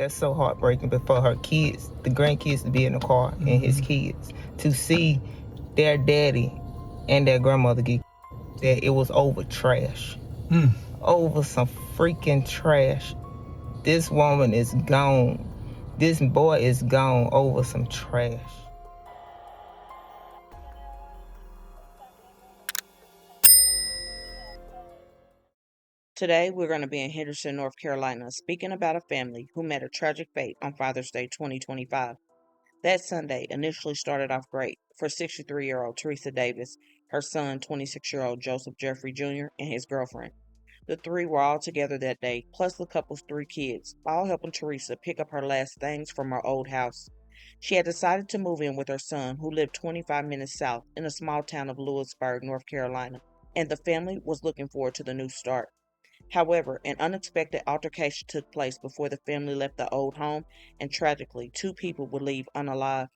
That's so heartbreaking. But for her kids, the grandkids, to be in the car and his kids, to see their daddy and their grandmother get that it was over trash. Over some freaking trash. This woman is gone. This boy is gone over some trash. Today, we're going to be in Henderson, North Carolina, speaking about a family who met a tragic fate on Father's Day 2025. That Sunday initially started off great for 63-year-old Teresa Davis, her son, 26-year-old Joseph Jeffrey Jr., and his girlfriend. The three were all together that day, plus the couple's three kids, all helping Teresa pick up her last things from her old house. She had decided to move in with her son, who lived 25 minutes south in the small town of Lewisburg, North Carolina, and the family was looking forward to the new start. However, an unexpected altercation took place before the family left the old home, and tragically, two people would leave unalive.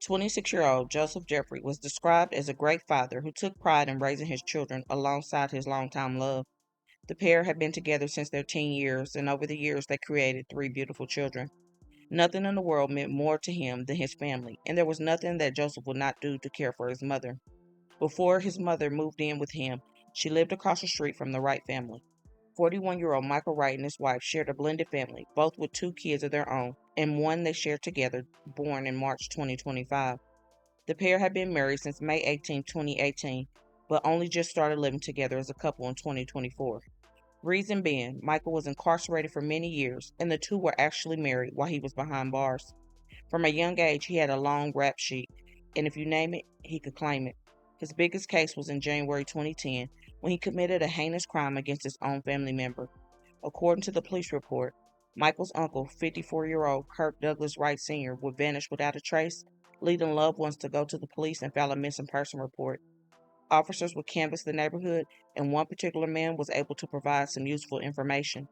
26-year-old Joseph Jeffrey was described as a great father who took pride in raising his children alongside his longtime love. The pair had been together since their teen years, and over the years they created three beautiful children. Nothing in the world meant more to him than his family, and there was nothing that Joseph would not do to care for his mother. Before his mother moved in with him, she lived across the street from the Wright family. 41-year-old Michael Wright and his wife shared a blended family, both with two kids of their own, and one they shared together, born in March 2025. The pair had been married since May 18, 2018, but only just started living together as a couple in 2024. Reason being, Michael was incarcerated for many years, and the two were actually married while he was behind bars. From a young age, he had a long rap sheet, and if you name it, he could claim it. His biggest case was in January 2010 when he committed a heinous crime against his own family member. According to the police report, Michael's uncle, 54-year-old Kirk Douglas Wright Sr., would vanish without a trace, leading loved ones to go to the police and file a missing person report. Officers would canvass the neighborhood, and one particular man was able to provide some useful information.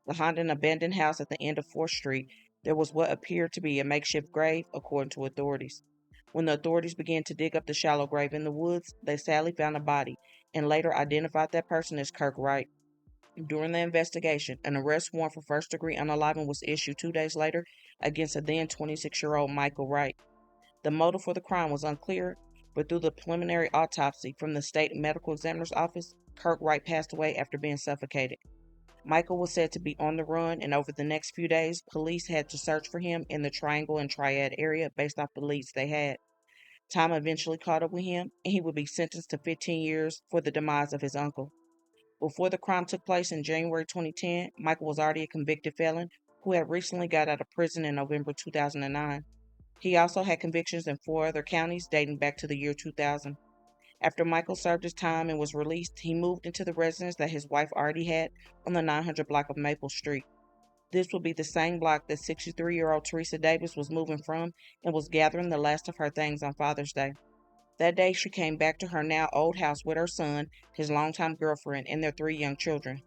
Behind an abandoned house at the end of 4th Street, there was what appeared to be a makeshift grave, according to authorities. When the authorities began to dig up the shallow grave in the woods, they sadly found a body and later identified that person as Kirk Wright. During the investigation, an arrest warrant for first-degree unaliving was issued 2 days later against a then 26-year-old Michael Wright. The motive for the crime was unclear, but through the preliminary autopsy from the state medical examiner's office, Kirk Wright passed away after being suffocated. Michael was said to be on the run, and over the next few days, police had to search for him in the Triangle and Triad area based off the leads they had. Time eventually caught up with him, and he would be sentenced to 15 years for the demise of his uncle. Before the crime took place in January 2010, Michael was already a convicted felon who had recently got out of prison in November 2009. He also had convictions in 4 other counties dating back to the year 2000. After Michael served his time and was released, he moved into the residence that his wife already had on the 900 block of Maple Street. This would be the same block that 63-year-old Teresa Davis was moving from and was gathering the last of her things on Father's Day. That day, she came back to her now old house with her son, his longtime girlfriend, and their 3 young children.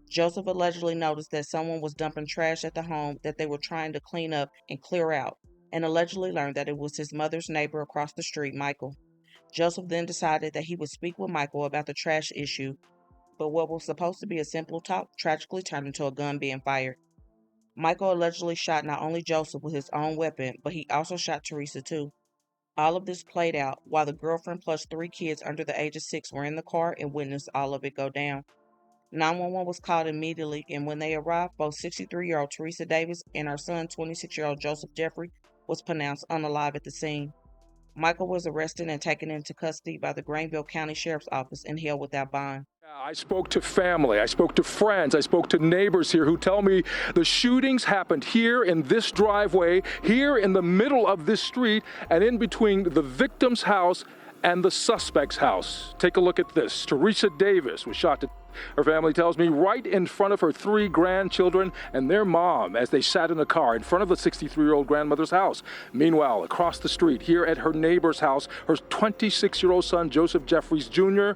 Joseph allegedly noticed that someone was dumping trash at the home that they were trying to clean up and clear out, and allegedly learned that it was his mother's neighbor across the street, Michael. Joseph then decided that he would speak with Michael about the trash issue, but what was supposed to be a simple talk tragically turned into a gun being fired. Michael allegedly shot not only Joseph with his own weapon, but he also shot Teresa too. All of this played out while the girlfriend plus 3 kids under the age of 6 were in the car and witnessed all of it go down. 911 was called immediately, and when they arrived, both 63-year-old Teresa Davis and her son, 26-year-old Joseph Jeffrey, was pronounced unalive at the scene. Michael was arrested and taken into custody by the Greenville County Sheriff's Office and held without bond. I spoke to family, I spoke to friends, I spoke to neighbors here who tell me the shootings happened here in this driveway, here in the middle of this street, and in between the victim's house and the suspect's house. Take a look at this. Teresa Davis was shot to, her family tells me, right in front of her 3 grandchildren and their mom as they sat in a car in front of the 63-year-old grandmother's house. Meanwhile, across the street, here at her neighbor's house, her 26-year-old son, Joseph Jeffries Jr.,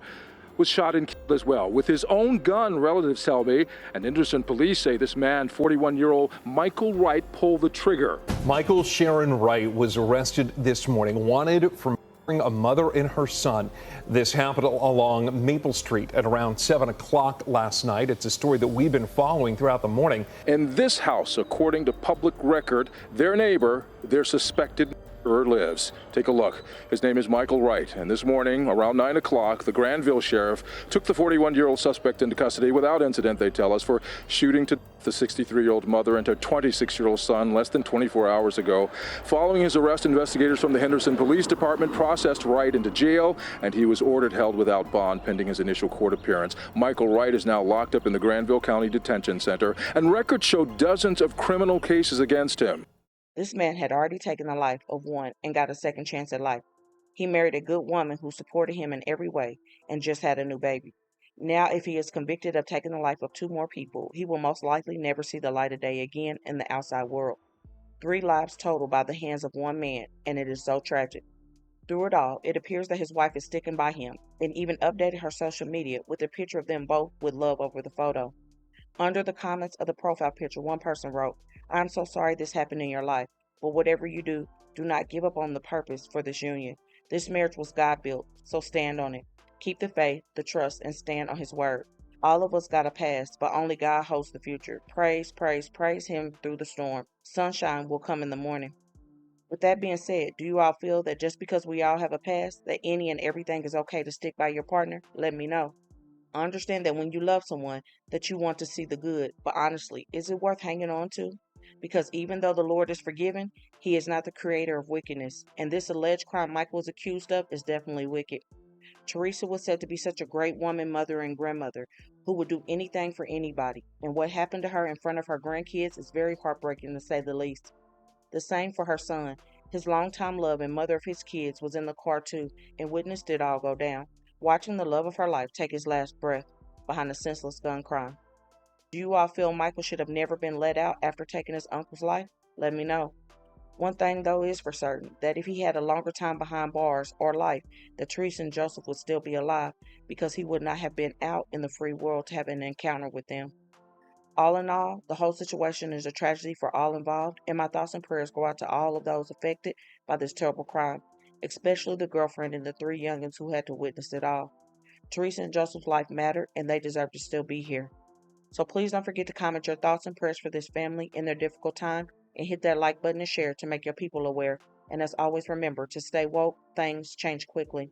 was shot and killed as well. With his own gun, relatives tell me, and Henderson police say this man, 41-year-old Michael Wright, pulled the trigger. Michael Sharron Wright was arrested this morning, wanted for A mother and her son. This happened along Maple Street at around 7 o'clock last night. It's a story that we've been following throughout the morning. In this house, according to public record, their neighbor, their suspected murderer, lives. Take a look. His name is Michael Wright, and this morning, around 9 o'clock, the Granville sheriff took the 41-year-old suspect into custody without incident, they tell us, for shooting to the 63-year-old mother and her 26-year-old son less than 24 hours ago. Following his arrest, investigators from the Henderson Police Department processed Wright into jail, and he was ordered held without bond pending his initial court appearance. Michael Wright is now locked up in the Granville County Detention Center, and records show dozens of criminal cases against him. This man had already taken the life of one and got a second chance at life. He married a good woman who supported him in every way and just had a new baby. Now, if he is convicted of taking the life of two more people, he will most likely never see the light of day again in the outside world. 3 lives total by the hands of one man, and it is so tragic. Through it all, it appears that his wife is sticking by him and even updated her social media with a picture of them both with love over the photo. Under the comments of the profile picture, one person wrote, "I'm so sorry this happened in your life, but whatever you do, do not give up on the purpose for this union. This marriage was God-built, so stand on it. Keep the faith, the trust, and stand on his word. All of us got a past, but only God holds the future. Praise, praise, praise him through the storm. Sunshine will come in the morning." With that being said, do you all feel that just because we all have a past, that any and everything is okay to stick by your partner? Let me know. I understand that when you love someone, that you want to see the good, but honestly, is it worth hanging on to? Because even though the Lord is forgiving, he is not the creator of wickedness, and this alleged crime Michael was accused of is definitely wicked. Teresa was said to be such a great woman, mother, and grandmother who would do anything for anybody, and what happened to her in front of her grandkids is very heartbreaking to say the least. The same for her son. His longtime love and mother of his kids was in the car too and witnessed it all go down, watching the love of her life take his last breath behind a senseless gun crime. Do you all feel Michael should have never been let out after taking his uncle's life? Let me know. One thing, though, is for certain, that if he had a longer time behind bars or life, that Teresa and Joseph would still be alive because he would not have been out in the free world to have an encounter with them. All in all, the whole situation is a tragedy for all involved, and my thoughts and prayers go out to all of those affected by this terrible crime, especially the girlfriend and the 3 youngins who had to witness it all. Teresa and Joseph's life mattered, and they deserve to still be here. So please don't forget to comment your thoughts and prayers for this family in their difficult time, and hit that like button and share to make your people aware. And as always, remember to stay woke. Things change quickly.